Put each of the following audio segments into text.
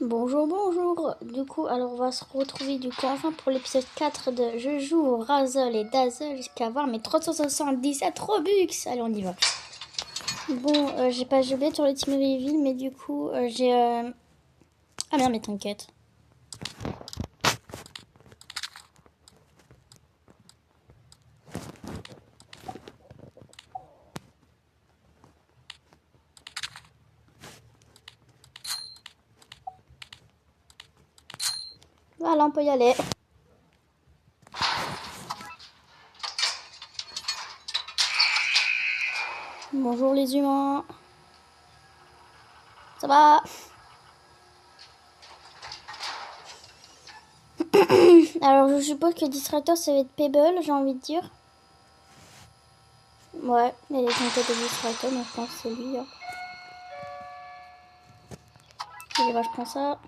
Bonjour, bonjour. Du coup, alors on va se retrouver du coup enfin pour l'épisode 4 de Je joue au Razzle et Dazzle jusqu'à avoir mes 377 Robux. Allez, on y va. Bon, j'ai oublié sur le Team Reveal, mais du coup, j'ai... Ah merde, mais t'inquiète. Voilà, on peut y aller. Bonjour les humains. Ça va? Alors, je suppose que le distracteur, ça va être Pebble, j'ai envie de dire. Ouais, il y a les enquêtes de distracteur, donc je pense que c'est lui. Hein. Je prends ça.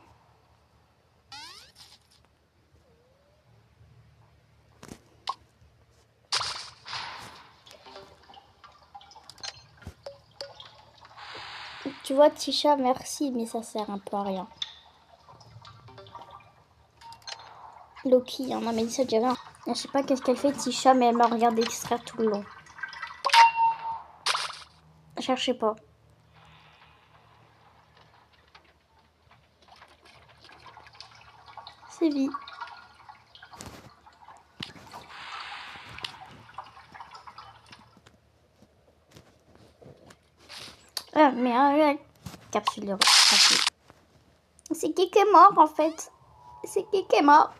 Tu vois, Tisha, merci, mais ça sert un peu à rien. Loki, hein, non mais ça dit rien. Je sais pas qu'est-ce qu'elle fait, Tisha, mais elle m'a regardé extraire tout le long. Cherchez pas. C'est vie. Ah, mais capsule de capsule. C'est qui est mort en fait. C'est qui est mort.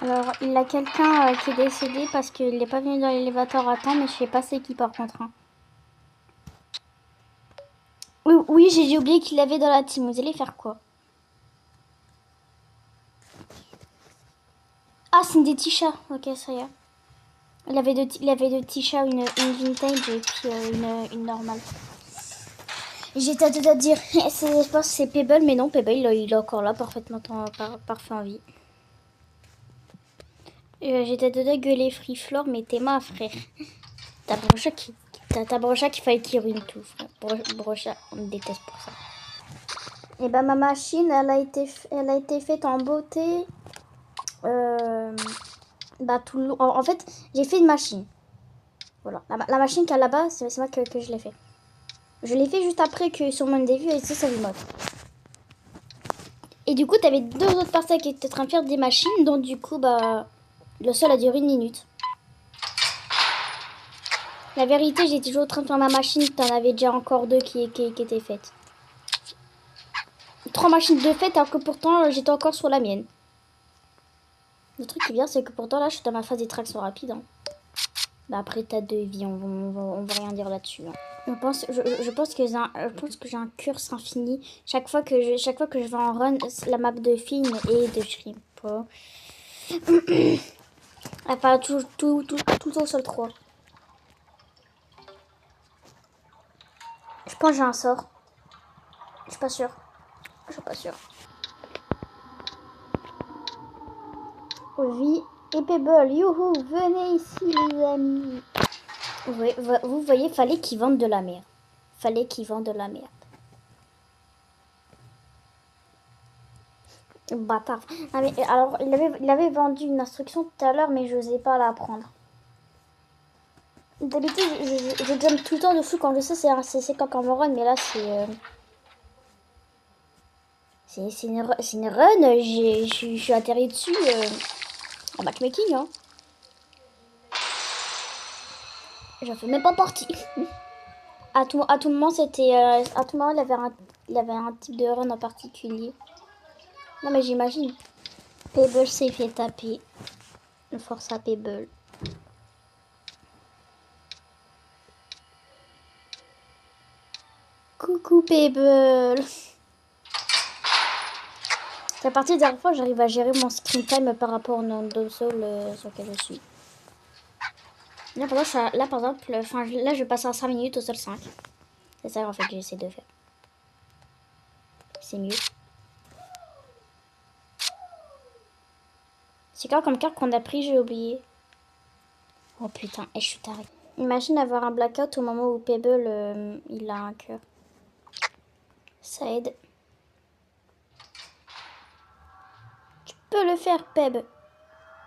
Alors, il y a quelqu'un qui est décédé parce qu'il n'est pas venu dans l'élévateur à temps, mais je sais pas c'est qui par contre. Hein. Oui, oui j'ai oublié qu'il avait dans la team. Vous allez faire quoi? Ah, c'est une des Tisha. Ok, ça y est. Il avait de Tisha une vintage et puis une normale. J'étais à deux à dire, je pense que c'est Pebble, mais non, Pebble, il est encore là, parfaitement parfait en vie. J'étais à deux à gueuler Free Floor, mais t'es ma frère. T'as Brocha qui fallait qu'il ruine tout, frère. Brocha, on me déteste pour ça. Et bah ma machine, elle a été faite en beauté. Bah tout le... En fait, j'ai fait une machine. Voilà, la machine qu'il y a là-bas, c'est moi que je l'ai fait. Je l'ai fait juste après que sur mon début, et c'est ça le mode. Et du coup, t'avais deux autres personnes qui étaient en train de faire des machines, donc du coup, bah, le seul a duré 1 minute. La vérité, j'étais toujours en train de faire ma machine, t'en avais déjà encore deux qui étaient faites. 3 machines de faites, alors que pourtant, j'étais encore sur la mienne. Le truc qui est bien, c'est que pourtant, là, je suis dans ma phase d'extraction rapide. Hein. Bah, après, t'as 2 vies, on va rien dire là-dessus. Hein. Je pense que j'ai un curse infini. Chaque fois que je vais en run, la map de film et de shrimp. Elle parle tout le temps sur le 3. Je pense que j'ai un sort. Je suis pas sûre. Je suis pas sûre. Oui. Et Pebble, youhou, venez ici les amis. Vous voyez, fallait qu'ils vendent de la merde. Fallait qu'ils vendent de la merde. Bâtard. Ah, mais, alors, il avait vendu une instruction tout à l'heure, mais je n'osais pas la prendre. D'habitude, je jump tout le temps dessus quand je sais c'est quand on me run, mais là c'est une run, je suis atterri dessus en matchmaking. Hein. J'en fais même pas partie. À tout moment, c'était. À tout moment, il avait un type de run en particulier. Non, mais j'imagine. Pebble s'est fait taper. Force à Pebble. Coucou Pebble. C'est à partir de la dernière fois, j'arrive à gérer mon screen time par rapport au nombre de sol sur lequel je suis. Là, par exemple, là, je passe à 5 minutes au sol 5. C'est ça, en fait, que j'essaie de faire. C'est mieux. C'est quoi comme carte qu'on a pris, j'ai oublié. Oh putain, et je suis tarée. Imagine avoir un blackout au moment où Pebble, il a un cœur. Ça aide. peux le faire, Peb.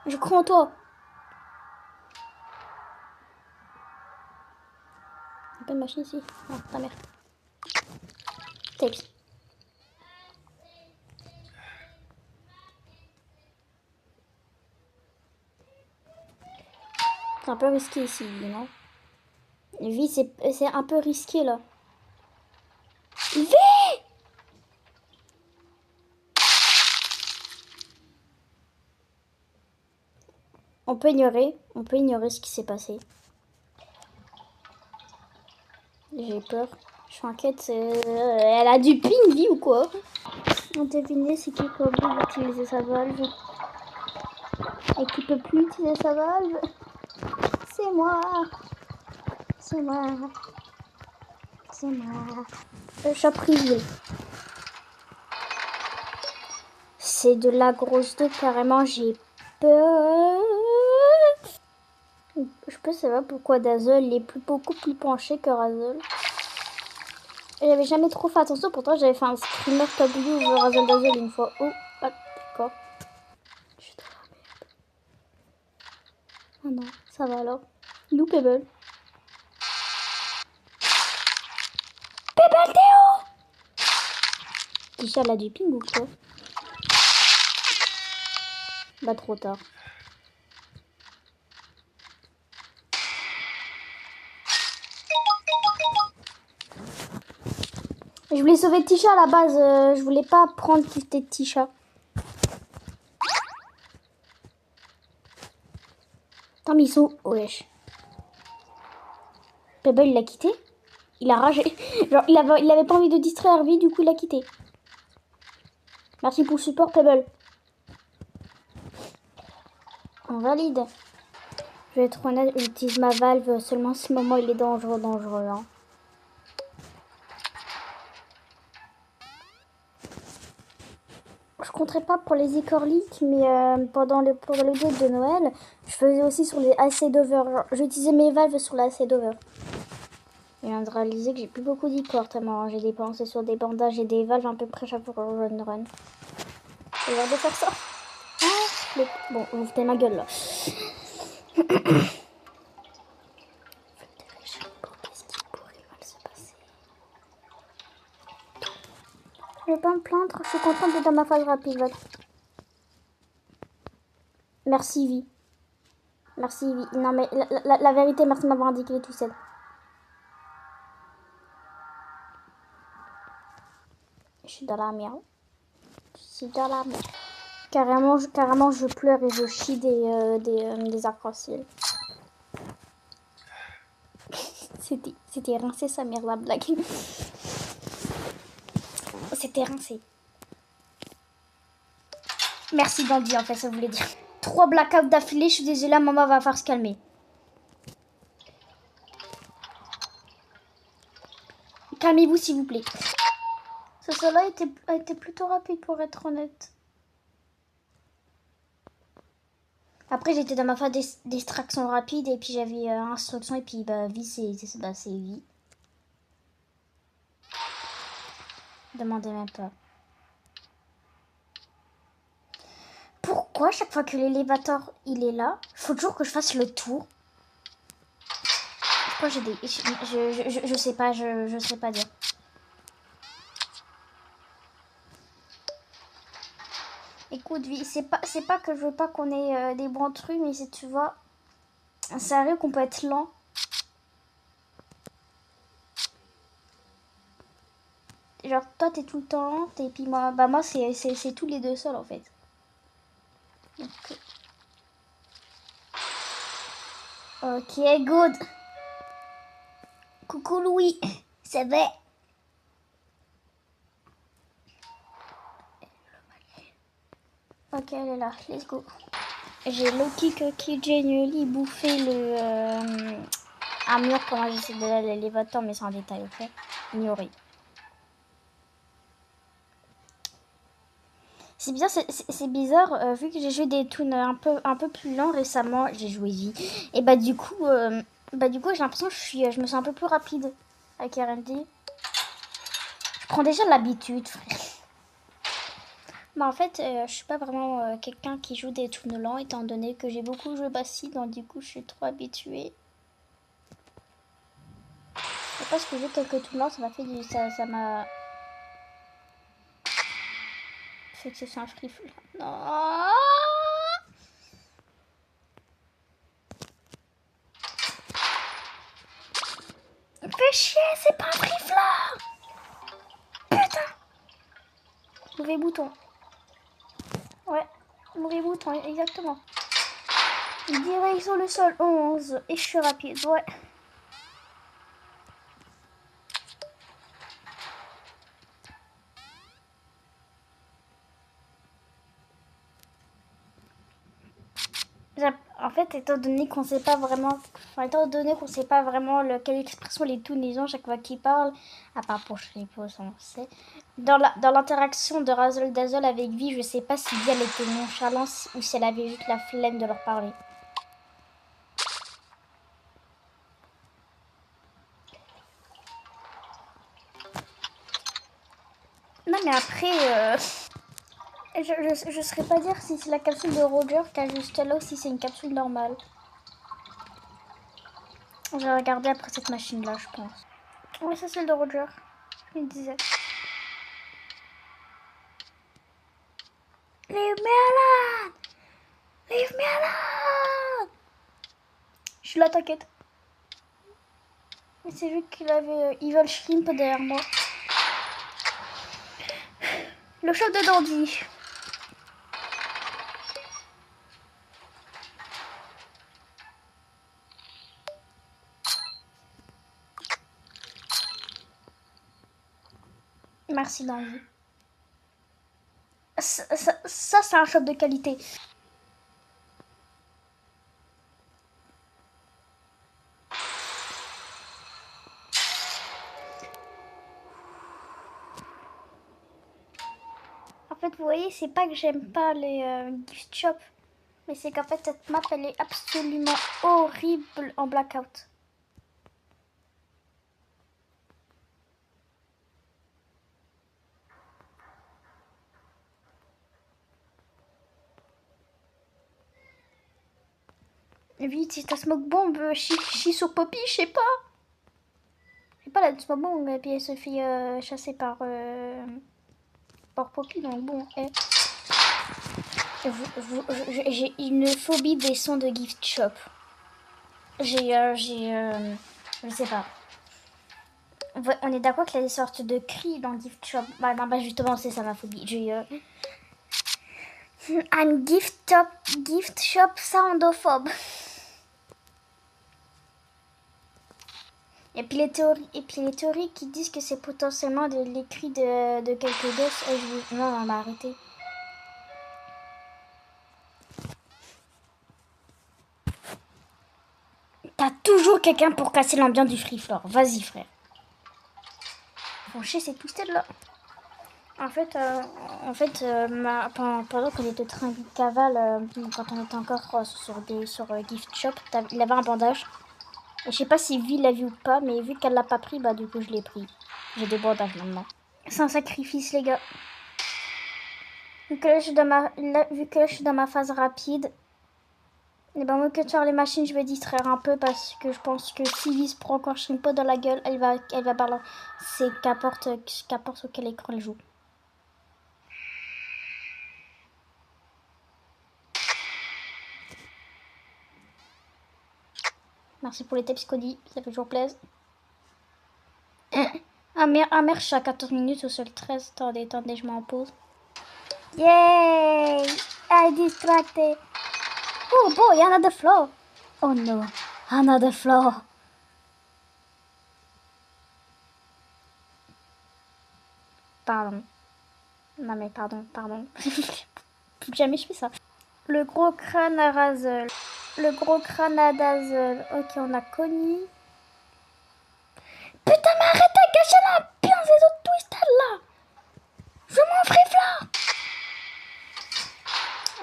Je crois en toi. Y'a pas de machine ici. Ah, ta mère. Tapes. C'est un peu risqué ici, non? Vie, c'est un peu risqué là. V! On peut ignorer ce qui s'est passé. J'ai peur. Je suis inquiète. Elle a du ping, vie ou quoi? On devinait c'est qui peut utiliser sa valve. Et qui peut plus utiliser sa valve. C'est moi. C'est moi. C'est moi. Chat privé. C'est de la grosse deux carrément. J'ai peur. Je peux savoir pourquoi Dazzle il est beaucoup plus penché que Razzle. J'avais jamais trop fait attention, pourtant j'avais fait un screamer W ou Razzle Dazzle une fois. Oh, ah, d'accord. Je suis dans la merde. Ah non, ça va alors. Nous, Pebble. Pebble, Théo! Tisha, elle a du ping ou quoi? Bah, trop tard. Je voulais sauver Tisha à la base, je voulais pas prendre qui était Tisha. Attends, mais ils sont... Wesh. Pebble, il l'a quitté. Il a ragé. Genre, il avait pas envie de distraire vie, du coup, il l'a quitté. Merci pour le support, Pebble. On valide. Je vais être honnête, j'utilise ma valve seulement si moment il est dangereux. Hein. Je compterai pas pour les écorliques, mais pour le date de Noël, je faisais aussi sur les AC d'over. J'utilisais mes valves sur les AC d'over. Je viens de réaliser que j'ai plus beaucoup d'icors tellement j'ai dépensé sur des bandages et des valves à peu près chaque fois que je run. J'ai l'air de faire ça. Ah, bon, vous foutez ma gueule là. Je vais pas me plaindre, je suis contente d'être dans ma phase rapide. Merci, Vie. Merci, Vie. Non, mais la vérité, merci de m'avoir indiqué les tout seul. Je suis dans la merde. Carrément, je pleure et je chie des arcs-en-ciel. C'était rincé, sa mère, la blague. C'était rincé. Merci, Dandy, en fait, ça voulait dire. 3 blackouts d'affilée, je suis désolée, maman va falloir se calmer. Calmez-vous, s'il vous plaît. Ce sol-là a été plutôt rapide, pour être honnête. Après, j'étais dans ma phase d'extraction rapide, et puis j'avais instruction, et puis bah, vie, c'est vie. Demandez même pas. Pourquoi chaque fois que l'élévateur il est là, faut toujours que je fasse le tour? Pourquoi j'ai des... Je sais pas, je sais pas dire. Écoute, vie, c'est pas que je veux pas qu'on ait des bons trucs, mais c'est, tu vois, ça arrive qu'on peut être lent. Genre, toi, t'es tout le temps lente, et puis moi, c'est tous les deux seuls, en fait. Donc... Ok, good. Coucou, Louis. Ça va? Ok, elle est là. Let's go. J'ai Loki qui Genially bouffé un mur pendant j'essaie de l'élévateur, mais c'est un détail, ok? Ignoré. C'est bizarre, c'est bizarre vu que j'ai joué des tunes un peu plus lents récemment, j'ai joué vie. Et bah du coup j'ai l'impression que je me sens un peu plus rapide avec R&D. Je prends déjà l'habitude, frère. Bah en fait, je suis pas vraiment quelqu'un qui joue des tours lents, étant donné que j'ai beaucoup joué Bassi, donc du coup je suis trop habituée. Je sais pas, ce que j'ai quelques tours lents, ça m'a fait du... ça m'a... fait que c'est un free flow. Non. Fais chier, c'est pas un free flow. Putain. Mauvais bouton. Ouais, mauvais bouton, exactement. Direct sur le sol, 11. Et je suis rapide, ouais. En fait, étant donné qu'on sait pas vraiment, quelle expression les tous les gens chaque fois qu'ils parlent, à part pour Shripo, ça on sait. Dans l'interaction de Razzle Dazzle avec Vi, je sais pas si Vi elle était nonchalante ou si elle avait juste la flemme de leur parler. Non mais après, je saurais pas dire si c'est la capsule de Roger qui a juste là ou si c'est une capsule normale. Je vais regarder après cette machine là, je pense. Oui, c'est celle de Roger. Je me disais. Leave me alone! Leave me alone! Je suis là, t'inquiète. Mais c'est vu qu'il avait Evil Shrimp derrière moi. Le chef de Dandy. Merci Dandy. Ça c'est un shop de qualité. En fait, vous voyez, c'est pas que j'aime pas les gift shops. Mais c'est qu'en fait, cette map, elle est absolument horrible en blackout. Vite, si ta smoke bomb, chie sur Poppy, je sais pas. Je sais pas, la smoke bomb, et puis elle se fait chasser par Poppy, donc bon. J'ai une phobie des sons de gift shop. Je sais pas. On est d'accord qu'il y a des sortes de cris dans gift shop. Bah justement, c'est ça ma phobie. Un gift shop soundophobe. Et puis les théories qui disent que c'est potentiellement les cris de quelques gosses. Non, on va arrêter. T'as toujours quelqu'un pour casser l'ambiance du free floor. Vas-y, frère. Franchement, c'est twisted là. En fait, pendant qu'on était au train de cavale, quand on était encore sur gift shop, il avait un bandage. Et je sais pas si Vi l'a vu ou pas, mais vu qu'elle l'a pas pris, bah du coup je l'ai pris. J'ai des bandages maintenant. C'est un sacrifice, les gars. Vu que là je suis dans ma phase rapide, et ben moi que de faire les machines, je vais distraire un peu parce que je pense que si Vi se prend encore Shrimpo dans la gueule, elle va balancer qu'importe sur quel écran elle joue. Merci pour les tips, Cody, ça fait toujours plaisir. Ah merde, je suis à 14 minutes au sol 13. Attendez, je m'en pose. Yay! I distracted. Oh boy, another floor. Oh no, another floor. Pardon. Non mais pardon. Plus jamais je fais ça. Le gros crâne à Razzle. Le gros crâne à Dazzle. Ok, on a Connie. Putain, mais arrête de gâcher l'ambiance des autres twisted là. Je m'en frifle.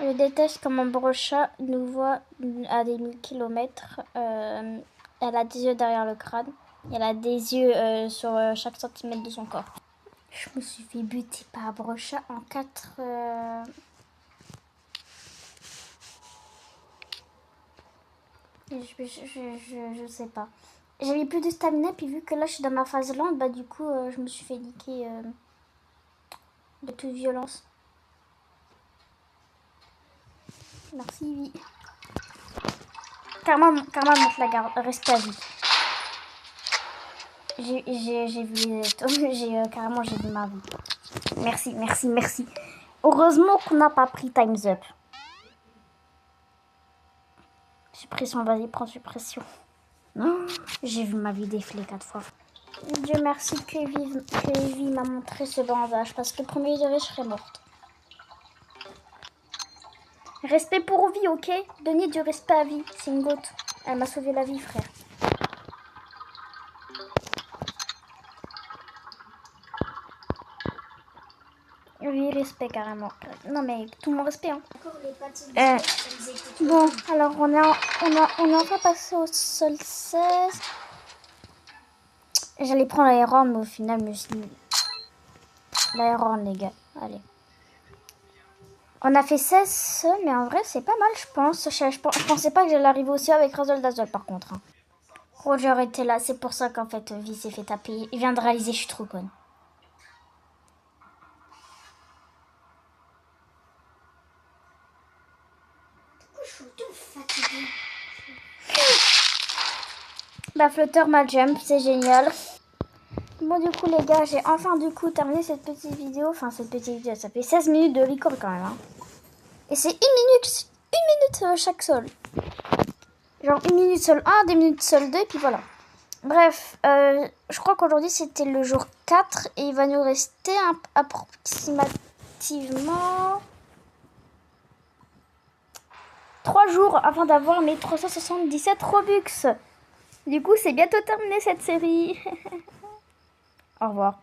Je déteste comment Brocha nous voit à des 1000 km. Elle a des yeux derrière le crâne. Elle a des yeux sur chaque centimètre de son corps. Je me suis fait buter par Brocha en 4... Je sais pas. J'avais plus de stamina, puis vu que là je suis dans ma phase lente, bah du coup je me suis fait niquer de toute violence. Merci, oui. Karma monte la garde, reste à vie. J'ai vu, carrément j'ai vu ma vie. Merci, merci, merci. Heureusement qu'on n'a pas pris Time's Up. Suppression, vas-y, prends suppression. Non, j'ai vu ma vie défiler 4 fois. Dieu merci que Evie m'a montré ce bandage, parce que premier degré, je serais morte. Respect pour vie, ok? Donnez du respect à vie, c'est une gote. Elle m'a sauvé la vie, frère. Oui, respect carrément. Non mais tout mon respect. Hein. Bon, alors on est enfin passé au sol 16. J'allais prendre l'aéron, mais au final, je me suis dit... L'aéron, les gars. Allez. On a fait 16, mais en vrai, c'est pas mal, je pense. Je pensais pas que j'allais arriver aussi avec Razol d'Azol, par contre. Hein. Roger était là, c'est pour ça qu'en fait, Vi s'est fait taper. Il vient de réaliser, je suis trop conne. Je suis tout fatiguée. Bah, flotteur m'a jump, c'est génial. Bon, du coup, les gars, j'ai enfin du coup terminé cette petite vidéo. Enfin, cette petite vidéo, ça fait 16 minutes de record quand même. Hein. Et c'est une minute chaque sol. Genre 1 minute sol 1, 2 minutes sol 2, et puis voilà. Bref, je crois qu'aujourd'hui c'était le jour 4 et il va nous rester approximativement 3 jours avant d'avoir mes 377 Robux. Du coup, c'est bientôt terminé cette série. Au revoir.